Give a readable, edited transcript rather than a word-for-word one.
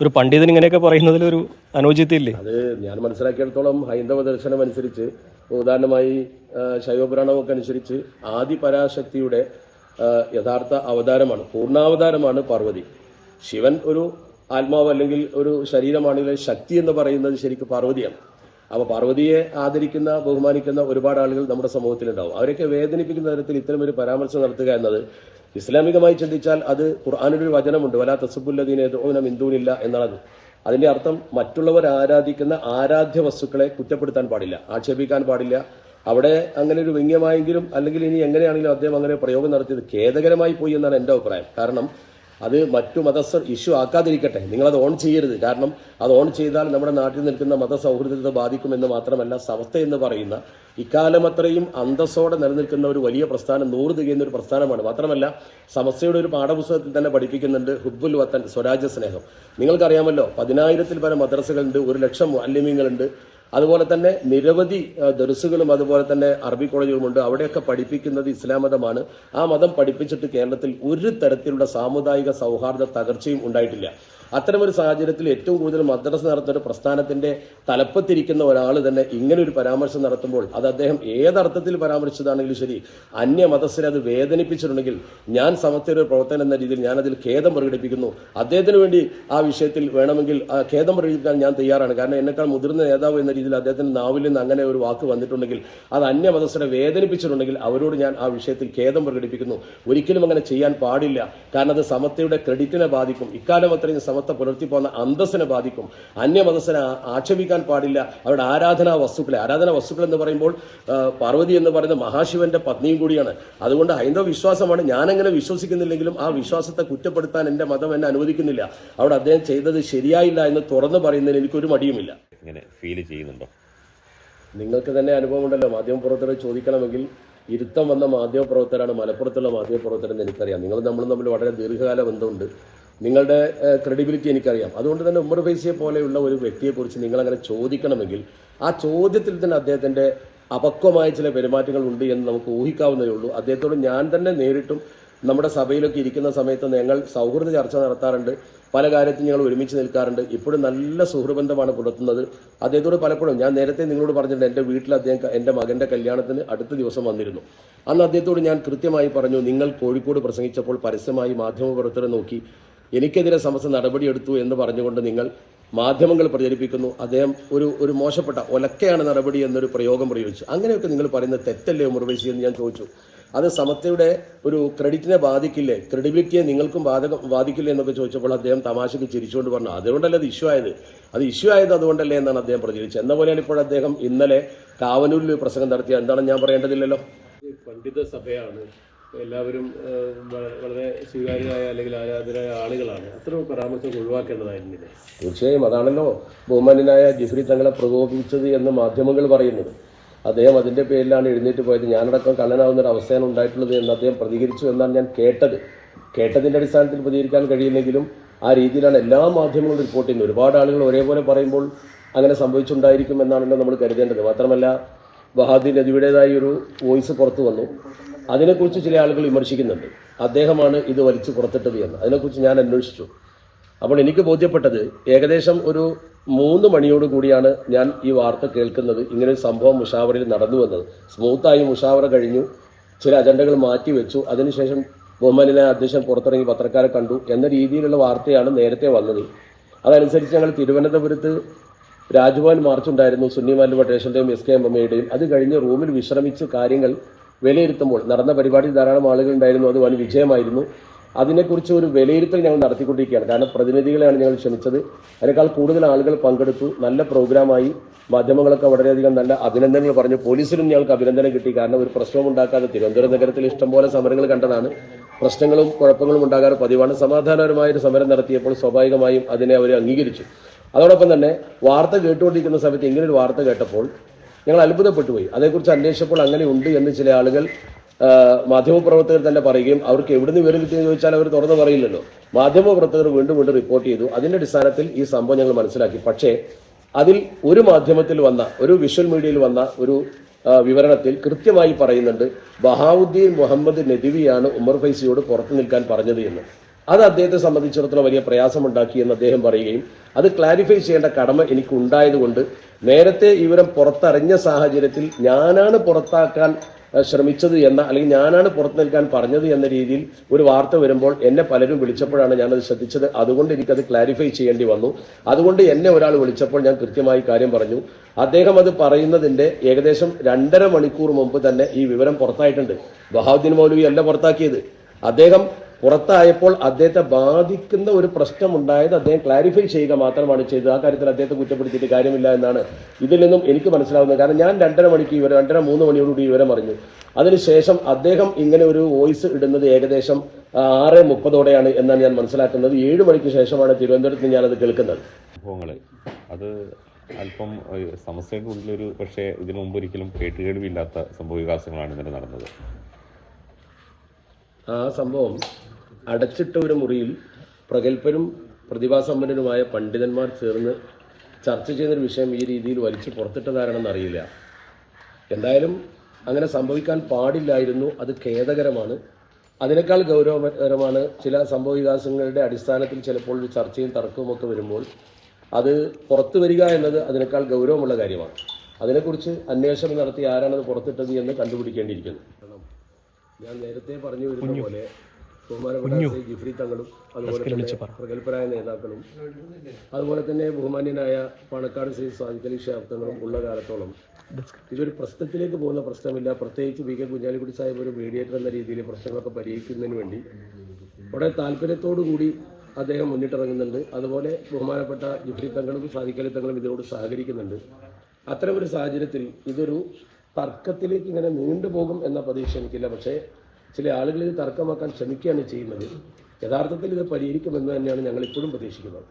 ഒരു പണ്ഡിതൻ ഇങ്ങനെയൊക്കെ പറയുന്നതിൽ ഒരു അനോചിത്യമില്ലേ? അത് ഞാൻ മനസ്സിലാക്കിയിടത്തോളം ഹൈന്ദവ ദർശനം അനുസരിച്ച്, ഉദാഹരണമായി ശൈവപുരാണമൊക്കെ അനുസരിച്ച് ആദി പരാശക്തിയുടെ യഥാർത്ഥ അവതാരമാണ്, പൂർണ്ണാവതാരമാണ് പാർവതി. ശിവൻ ഒരു ആത്മാവ് അല്ലെങ്കിൽ ഒരു ശരീരമാണെങ്കിൽ ശക്തി എന്ന് പറയുന്നത് ശരിക്കും പാർവതിയാണ്. അപ്പോൾ പാർവതിയെ ആദരിക്കുന്ന, ബഹുമാനിക്കുന്ന ഒരുപാട് ആളുകൾ നമ്മുടെ സമൂഹത്തിലുണ്ടാവും. അവരൊക്കെ വേദനിപ്പിക്കുന്ന തരത്തിൽ ഇത്തരമൊരു പരാമർശം നടത്തുക എന്നത് ഇസ്ലാമികമായി ചിന്തിച്ചാൽ അത് ഖുർആനിലൊരു വചനമുണ്ട്, വലാ തസുബ്ബുല്ലദീന യദ്ഊന മിൻ ദൂനില്ല എന്നാണത്. അതിന്റെ അർത്ഥം മറ്റുള്ളവർ ആരാധിക്കുന്ന ആരാധ്യ വസ്തുക്കളെ കുറ്റപ്പെടുത്താൻ പാടില്ല, ആക്ഷേപിക്കാൻ പാടില്ല. അവിടെ അങ്ങനെ ഒരു വ്യംഗ്യമായെങ്കിലും അല്ലെങ്കിൽ ഇനി എങ്ങനെയാണെങ്കിലും അദ്ദേഹം അങ്ങനെ പ്രയോഗം നടത്തിയത് ഖേദകരമായി പോയി എന്നാണ് എൻ്റെ അഭിപ്രായം. കാരണം അത് മറ്റു മതസ്ഥർ ഇഷ്യൂ ആക്കാതിരിക്കട്ടെ, നിങ്ങളത് ഓൺ ചെയ്യരുത്. കാരണം അത് ഓൺ ചെയ്താൽ നമ്മുടെ നാട്ടിൽ നിൽക്കുന്ന മതസൗഹൃദത്തെ ബാധിക്കുമെന്ന് മാത്രമല്ല, സമസ്ത എന്ന് പറയുന്ന ഇക്കാലമത്രയും അന്തസ്സോടെ നിലനിൽക്കുന്ന ഒരു വലിയ പ്രസ്ഥാനം 100 തികയുന്ന ഒരു പ്രസ്ഥാനമാണ്. മാത്രമല്ല സമസ്തയുടെ ഒരു പാഠപുസ്തകത്തിൽ തന്നെ പഠിപ്പിക്കുന്നുണ്ട് ഹുബ്ബുൽ വത്തൻ, സ്വരാജ്യ സ്നേഹം. നിങ്ങൾക്കറിയാമല്ലോ, 10,000-ൽ പരം മദ്രസകളുണ്ട്, 1,00,000 മുഅല്ലിമീങ്ങളുണ്ട്. അതുപോലെ തന്നെ നിരവധി ദർസുകളും അതുപോലെ തന്നെ അറബി കോളേജുകളുമുണ്ട്. അവിടെയൊക്കെ പഠിപ്പിക്കുന്നത് ഇസ്ലാം മതമാണ്. ആ മതം പഠിപ്പിച്ചിട്ട് കേരളത്തിൽ ഒരു തരത്തിലുള്ള സാമുദായിക സൗഹാർദ്ദ തകർച്ചയും ഉണ്ടായിട്ടില്ല. അത്തരമൊരു സാഹചര്യത്തിൽ ഏറ്റവും കൂടുതൽ മദ്രസ നടത്തുന്ന ഒരു പ്രസ്ഥാനത്തിന്റെ തലപ്പത്തിരിക്കുന്ന ഒരാൾ തന്നെ ഇങ്ങനെ ഒരു പരാമർശം നടത്തുമ്പോൾ അത് അദ്ദേഹം ഏതർത്ഥത്തിൽ പരാമർശിച്ചതാണെങ്കിലും ശരി, അന്യമതസ്ഥരെ അത് വേദനിപ്പിച്ചിട്ടുണ്ടെങ്കിൽ ഞാൻ സമസ്തയുടെ പ്രവർത്തനം എന്ന രീതിയിൽ ഞാനതിൽ ഖേദം പ്രകടിപ്പിക്കുന്നു. അദ്ദേഹത്തിന് വേണ്ടി ആ വിഷയത്തിൽ വേണമെങ്കിൽ ഖേദം പ്രകടിപ്പിക്കാൻ ഞാൻ തയ്യാറാണ്. കാരണം എന്നെക്കാൾ മുതിർന്ന നേതാവ് എന്ന രീതിയിൽ അദ്ദേഹത്തിന്റെ നാവിൽ നിന്ന് അങ്ങനെ ഒരു വാക്ക് വന്നിട്ടുണ്ടെങ്കിൽ, അത് അന്യമതസ്ഥരെ വേദനിപ്പിച്ചിട്ടുണ്ടെങ്കിൽ അവരോട് ഞാൻ ആ വിഷയത്തിൽ ഖേദം പ്രകടിപ്പിക്കുന്നു. ഒരിക്കലും അങ്ങനെ ചെയ്യാൻ പാടില്ല. കാരണം അത് സമസ്തയുടെ ക്രെഡിറ്റിനെ ബാധിക്കും. ഇക്കാലം അത്രയും സമസ്ത പുലർത്തിപ്പോന്ന അന്തസ്സിനെ ബാധിക്കും. അന്യമതസ്ഥനെ ആക്ഷേപിക്കാൻ പാടില്ല. അവരുടെ ആരാധനാ വസ്തുക്കൾ എന്ന് പറയുമ്പോൾ പാർവതി എന്ന് പറയുന്ന മഹാശിവന്റെ പത്നിയും കൂടിയാണ്. അതുകൊണ്ട് ഹൈന്ദവ വിശ്വാസമാണ്. ഞാനങ്ങനെ വിശ്വസിക്കുന്നില്ലെങ്കിലും ആ വിശ്വാസത്തെ കുറ്റപ്പെടുത്താൻ എൻ്റെ മതം എന്നെ അനുവദിക്കുന്നില്ല. അവിടെ അദ്ദേഹം ചെയ്തത് ശരിയായില്ല എന്ന് തുറന്നു പറയുന്നതിന് എനിക്കൊരു മടിയുമില്ല. ഫീൽ ചെയ്യുന്നുണ്ടോ? നിങ്ങൾക്ക് തന്നെ അനുഭവമുണ്ടല്ലോ, മാധ്യമപ്രവർത്തകരെ ചോദിക്കണമെങ്കിൽ ഇരുത്തം വന്ന മാധ്യമപ്രവർത്തകരാണ് മലപ്പുറത്തുള്ള മാധ്യമപ്രവർത്തകരെന്ന് എനിക്കറിയാം. നിങ്ങൾ തമ്മിൽ വളരെ ദീർഘകാല ബന്ധമുണ്ട്. നിങ്ങളുടെ ക്രെഡിബിലിറ്റി എനിക്കറിയാം. അതുകൊണ്ട് തന്നെ ഉമർ ഫൈസിയെ പോലെയുള്ള ഒരു വ്യക്തിയെക്കുറിച്ച് നിങ്ങളങ്ങനെ ചോദിക്കണമെങ്കിൽ ആ ചോദ്യത്തിൽ തന്നെ അദ്ദേഹത്തിൻ്റെ അപക്വമായ ചില പെരുമാറ്റങ്ങൾ ഉണ്ട് എന്ന് നമുക്ക് ഊഹിക്കാവുന്നതേ ഉള്ളൂ. അദ്ദേഹത്തോട് ഞാൻ തന്നെ നേരിട്ടും നമ്മുടെ സഭയിലൊക്കെ ഇരിക്കുന്ന സമയത്ത് ഞങ്ങൾ സൗഹൃദ ചർച്ച നടത്താറുണ്ട്. പല കാര്യത്തിൽ ഞങ്ങൾ ഒരുമിച്ച് നിൽക്കാറുണ്ട്. ഇപ്പോഴും നല്ല സുഹൃബന്ധമാണ് പുലർത്തുന്നത്. അദ്ദേഹത്തോട് പലപ്പോഴും ഞാൻ നേരത്തെ നിങ്ങളോട് പറഞ്ഞിട്ടുണ്ട്, എൻ്റെ വീട്ടിൽ അദ്ദേഹം എൻ്റെ മകൻ്റെ കല്യാണത്തിന് അടുത്ത ദിവസം വന്നിരുന്നു. അന്ന് അദ്ദേഹത്തോട് ഞാൻ കൃത്യമായി പറഞ്ഞു, നിങ്ങൾ കോഴിക്കോട് പ്രസംഗിച്ചപ്പോൾ പരസ്യമായി മാധ്യമപ്രവർത്തകരെ നോക്കി എനിക്കെതിരെ സമസ്ത നടപടിയെടുത്തു എന്ന് പറഞ്ഞുകൊണ്ട് നിങ്ങൾ മാധ്യമങ്ങൾ പ്രചരിപ്പിക്കുന്നു. അദ്ദേഹം ഒരു മോശപ്പെട്ട ഒലക്കയാണ് നടപടി എന്നൊരു പ്രയോഗം പ്രയോഗിച്ചു. അങ്ങനെയൊക്കെ നിങ്ങൾ പറയുന്നത് തെറ്റല്ലേ ഉമർ ഫൈസി എന്ന് ഞാൻ ചോദിച്ചു. അത് സമസ്തയുടെ ഒരു ക്രെഡിറ്റിനെ ബാധിക്കില്ലേ, ക്രെഡിബിലിറ്റിയെ നിങ്ങൾക്കും ബാധിക്കില്ലേ എന്നൊക്കെ ചോദിച്ചപ്പോൾ അദ്ദേഹം തമാശയ്ക്ക് ചിരിച്ചുകൊണ്ട് പറഞ്ഞു, അതുകൊണ്ടല്ലേ അത് ഇഷ്യൂ ആയത് അതുകൊണ്ടല്ലേ എന്നാണ് അദ്ദേഹം പ്രചരിച്ചത്. എന്ന പോലെയാണ് ഇപ്പോൾ അദ്ദേഹം ഇന്നലെ കാവനൂരിൽ പ്രസംഗം നടത്തിയ. എന്താണ് ഞാൻ പറയേണ്ടതില്ലല്ലോ. പണ്ഡിത സഭയാണ്, എല്ലാവരും വളരെ സ്വീകാര്യരായ അല്ലെങ്കിൽ ആരാധനായ ആളുകളാണ്. അത്തരം പരാമർശം ഒഴിവാക്കേണ്ടതായിരുന്നില്ലേ? തീർച്ചയായും അതാണല്ലോ ബഹുമാന്യനായ ജിഫ്രി തങ്ങളെ പ്രകോപിപ്പിച്ചത് എന്ന് മാധ്യമങ്ങൾ പറയുന്നത്. അദ്ദേഹം അതിൻ്റെ പേരിലാണ് എഴുന്നേറ്റ് പോയത്. ഞാനടക്കം കള്ളനാവുന്നൊരു അവസ്ഥയാണ് ഉണ്ടായിട്ടുള്ളത് എന്ന് അദ്ദേഹം പ്രതികരിച്ചു എന്നാണ് ഞാൻ കേട്ടതിൻ്റെ അടിസ്ഥാനത്തിൽ പ്രതികരിക്കാൻ കഴിയില്ലെങ്കിലും ആ രീതിയിലാണ് എല്ലാ മാധ്യമങ്ങളും റിപ്പോർട്ട് ചെയ്യുന്നത്. ഒരുപാട് ആളുകൾ ഒരേപോലെ പറയുമ്പോൾ അങ്ങനെ സംഭവിച്ചുണ്ടായിരിക്കും എന്നാണല്ലോ നമ്മൾ കരുതേണ്ടത്. മാത്രമല്ല വഹാബി നദിയുടേതായ ഒരു വോയിസ് പുറത്തു വന്നു. അതിനെക്കുറിച്ച് ചില ആളുകൾ വിമർശിക്കുന്നുണ്ട്, അദ്ദേഹമാണ് ഇത് വലിച്ചു പുറത്തിട്ടത് എന്ന്. അതിനെക്കുറിച്ച് ഞാൻ അന്വേഷിച്ചു. അപ്പോൾ എനിക്ക് ബോധ്യപ്പെട്ടത് ഏകദേശം ഒരു 3 മണിയോട് കൂടിയാണ് ഞാൻ ഈ വാർത്ത കേൾക്കുന്നത്. ഇങ്ങനൊരു സംഭവം മുഷാവറയിൽ നടന്നു വന്നത്. സ്മൂത്തായി മുഷാവറ കഴിഞ്ഞു, ചില അജണ്ടകൾ മാറ്റിവെച്ചു. അതിനുശേഷം ബഹുമാന്യനായ അധ്യക്ഷൻ പുറത്തിറങ്ങി പത്രക്കാരെ കണ്ടു എന്ന രീതിയിലുള്ള വാർത്തയാണ് നേരത്തെ വന്നത്. അതനുസരിച്ച് ഞങ്ങൾ തിരുവനന്തപുരത്ത് രാജ്ഭവൻ മാർച്ചുണ്ടായിരുന്നു, സുന്നി മാലി ഫെഡറേഷൻ്റെയും SKMMയുടെയും. അത് കഴിഞ്ഞ് റൂമിൽ വിശ്രമിച്ച് കാര്യങ്ങൾ വിലയിരുത്തുമ്പോൾ നടന്ന പരിപാടിയിൽ ധാരാളം ആളുകൾ ഉണ്ടായിരുന്നു. അത് വൻ വിജയമായിരുന്നു. അതിനെക്കുറിച്ച് ഒരു വിലയിരുത്തൽ ഞങ്ങൾ നടത്തിക്കൊണ്ടിരിക്കുകയാണ്. കാരണം പ്രതിനിധികളെയാണ് ഞങ്ങൾ ക്ഷണിച്ചത്. അതിനേക്കാൾ കൂടുതൽ ആളുകൾ പങ്കെടുത്തു. നല്ല പ്രോഗ്രാമായി. മാധ്യമങ്ങളൊക്കെ വളരെയധികം നല്ല അഭിനന്ദനങ്ങൾ പറഞ്ഞു. പോലീസിനും ഞങ്ങൾക്ക് അഭിനന്ദനം കിട്ടി. കാരണം ഒരു പ്രശ്നവും ഉണ്ടാക്കാതെ തിരുവനന്തപുരം നഗരത്തിൽ ഇഷ്ടംപോലെ സമരങ്ങൾ കണ്ടതാണ്. പ്രശ്നങ്ങളും കുഴപ്പങ്ങളും ഉണ്ടാകാറ് പതിവാണ്. സമാധാനപരമായൊരു സമരം നടത്തിയപ്പോൾ സ്വാഭാവികമായും അതിനെ അവർ അംഗീകരിച്ചു. അതോടൊപ്പം തന്നെ വാർത്ത കേട്ടുകൊണ്ടിരിക്കുന്ന സമയത്ത് ഇങ്ങനൊരു വാർത്ത കേട്ടപ്പോൾ ഞങ്ങൾ അത്ഭുതപ്പെട്ടു പോയി. അതേക്കുറിച്ച് അന്വേഷിച്ചപ്പോൾ അങ്ങനെ ഉണ്ട് എന്ന് ചില ആളുകൾ മാധ്യമപ്രവർത്തകർ തന്നെ പറയുകയും അവർക്ക് എവിടുന്ന് വിവരം കിട്ടിയെന്ന് ചോദിച്ചാൽ അവർ തുറന്നു പറയില്ലല്ലോ. മാധ്യമപ്രവർത്തകർ വീണ്ടും റിപ്പോർട്ട് ചെയ്തു. അതിൻ്റെ അടിസ്ഥാനത്തിൽ ഈ സംഭവം ഞങ്ങൾ മനസ്സിലാക്കി. പക്ഷേ അതിൽ ഒരു മാധ്യമത്തിൽ വന്ന ഒരു വിഷ്വൽ മീഡിയയിൽ വന്ന ഒരു വിവരണത്തിൽ കൃത്യമായി പറയുന്നുണ്ട്, ബഹാവുദ്ദീൻ മുഹമ്മദ് നദ്വിയാണ് ഉമർ ഫൈസിയോട് പുറത്തു നിൽക്കാൻ പറഞ്ഞത് എന്ന്. അത് അദ്ദേഹത്തെ സംബന്ധിച്ചിടത്തോളം വലിയ പ്രയാസമുണ്ടാക്കി എന്ന് അദ്ദേഹം പറയുകയും അത് ക്ലാരിഫൈ ചെയ്യേണ്ട കടമ എനിക്കുണ്ടായതുകൊണ്ട് നേരത്തെ ഈ വിവരം പുറത്തറിഞ്ഞ സാഹചര്യത്തിൽ ഞാനാണ് പുറത്താക്കാൻ ശ്രമിച്ചത് എന്ന, അല്ലെങ്കിൽ ഞാനാണ് പുറത്തു നിൽക്കാൻ പറഞ്ഞത് എന്ന രീതിയിൽ ഒരു വാർത്ത വരുമ്പോൾ എന്നെ പലരും വിളിച്ചപ്പോഴാണ് ഞാനത് ശ്രദ്ധിച്ചത്. അതുകൊണ്ട് എനിക്കത് ക്ലാരിഫൈ ചെയ്യേണ്ടി വന്നു. അതുകൊണ്ട് എന്നെ ഒരാൾ വിളിച്ചപ്പോൾ ഞാൻ കൃത്യമായി കാര്യം പറഞ്ഞു. അദ്ദേഹം അത് പറയുന്നതിന്റെ ഏകദേശം 2.5 മണിക്കൂർ മുമ്പ് തന്നെ ഈ വിവരം പുറത്തായിട്ടുണ്ട്. ബഹാവുദ്ദീൻ മൗലവി അല്ല പുറത്താക്കിയത്. അദ്ദേഹം പുറത്തായപ്പോൾ അദ്ദേഹത്തെ ബാധിക്കുന്ന ഒരു പ്രശ്നമുണ്ടായത് അദ്ദേഹം ക്ലാരിഫൈ ചെയ്യുക മാത്രമാണ് ചെയ്തത്. ആ കാര്യത്തിൽ അദ്ദേഹത്തെ കുറ്റപ്പെടുത്തിയിട്ട് കാര്യമില്ല എന്നാണ് ഇതിൽ നിന്നും എനിക്ക് മനസ്സിലാവുന്നത്. കാരണം ഞാൻ 2.5 മണിക്ക് വിവരം, 2:30-3 മണിയോടുകൂടി വിവരം അറിഞ്ഞു. അതിനുശേഷം അദ്ദേഹം ഇങ്ങനെ ഒരു വോയിസ് ഇടുന്നത് ഏകദേശം 6:30 എന്നാണ് ഞാൻ മനസ്സിലാക്കുന്നത്. 7 മണിക്ക് ശേഷമാണ് തിരുവനന്തപുരത്ത് ഞാനത് കേൾക്കുന്നത്. അത് അല്പം സമസ്യയുടെ ഉള്ളിലൊരു, പക്ഷേ ഇതിനു മുമ്പ് ഒരിക്കലും കേട്ടുകേൾവിയില്ലാത്ത സംഭവ വികാസങ്ങളാണ് ഇന്നലെ നടന്നത്. ആ സംഭവം അടച്ചിട്ട ഒരു മുറിയിൽ പ്രഗത്ഭരും പ്രതിഭാസമ്പന്നരുമായ പണ്ഡിതന്മാർ ചേർന്ന് ചർച്ച ചെയ്യുന്നൊരു വിഷയം ഈ രീതിയിൽ വലിച്ചു പുറത്തിട്ടതാരാണെന്ന് അറിയില്ല. എന്തായാലും അങ്ങനെ സംഭവിക്കാൻ പാടില്ലായിരുന്നു. അത് ഖേദകരമാണ്. അതിനേക്കാൾ ഗൗരവകരമാണ് ചില സംഭവ വികാസങ്ങളുടെ അടിസ്ഥാനത്തിൽ ചിലപ്പോൾ ഒരു ചർച്ചയും തർക്കവുമൊക്കെ വരുമ്പോൾ അത് പുറത്തു വരിക എന്നത് അതിനേക്കാൾ ഗൗരവമുള്ള കാര്യമാണ്. അതിനെക്കുറിച്ച് അന്വേഷണം നടത്തി ആരാണത് പുറത്തിട്ടത് എന്ന് കണ്ടുപിടിക്കേണ്ടിയിരിക്കുന്നു. ഞാൻ നേരത്തെ പറഞ്ഞു വരുന്ന പോലെ ബഹുമാനപ്പെട്ട ജിഫ്രി തങ്ങളും അതുപോലെ തന്നെ പ്രഗത്ഭരായ നേതാക്കളും അതുപോലെ തന്നെ ബഹുമാന്യനായ പാണക്കാട് ശ്രീ സാദിഖ് അലി ശിഹാബ് തങ്ങളും ഉള്ള കാലത്തോളം ഇതൊരു പ്രശ്നത്തിലേക്ക് പോകുന്ന പ്രശ്നമില്ല. പ്രത്യേകിച്ച് വി കെ കുഞ്ഞാലിക്കുട്ടി സാഹിബ് ഒരു മീഡിയേറ്റർ എന്ന രീതിയിൽ പ്രശ്നങ്ങളൊക്കെ പരിഹരിക്കുന്നതിന് വേണ്ടി വളരെ താല്പര്യത്തോടുകൂടി അദ്ദേഹം മുന്നിട്ടിറങ്ങുന്നുണ്ട്. അതുപോലെ ബഹുമാനപ്പെട്ട ജിഫ്രി തങ്ങളും സാദിഖ് അലി തങ്ങളും ഇതിനോട് സഹകരിക്കുന്നുണ്ട്. അത്തരമൊരു സാഹചര്യത്തിൽ ഇതൊരു തർക്കത്തിലേക്ക് ഇങ്ങനെ നീണ്ടുപോകും എന്ന പ്രതീക്ഷ എനിക്കില്ല. പക്ഷേ ചില ആളുകൾ ഇത് തർക്കമാക്കാൻ ശ്രമിക്കുകയാണ് ചെയ്യുന്നത്. യഥാർത്ഥത്തിൽ ഇത് പരിഹരിക്കുമെന്ന് തന്നെയാണ് ഞങ്ങൾ ഇപ്പോഴും പ്രതീക്ഷിക്കുന്നത്.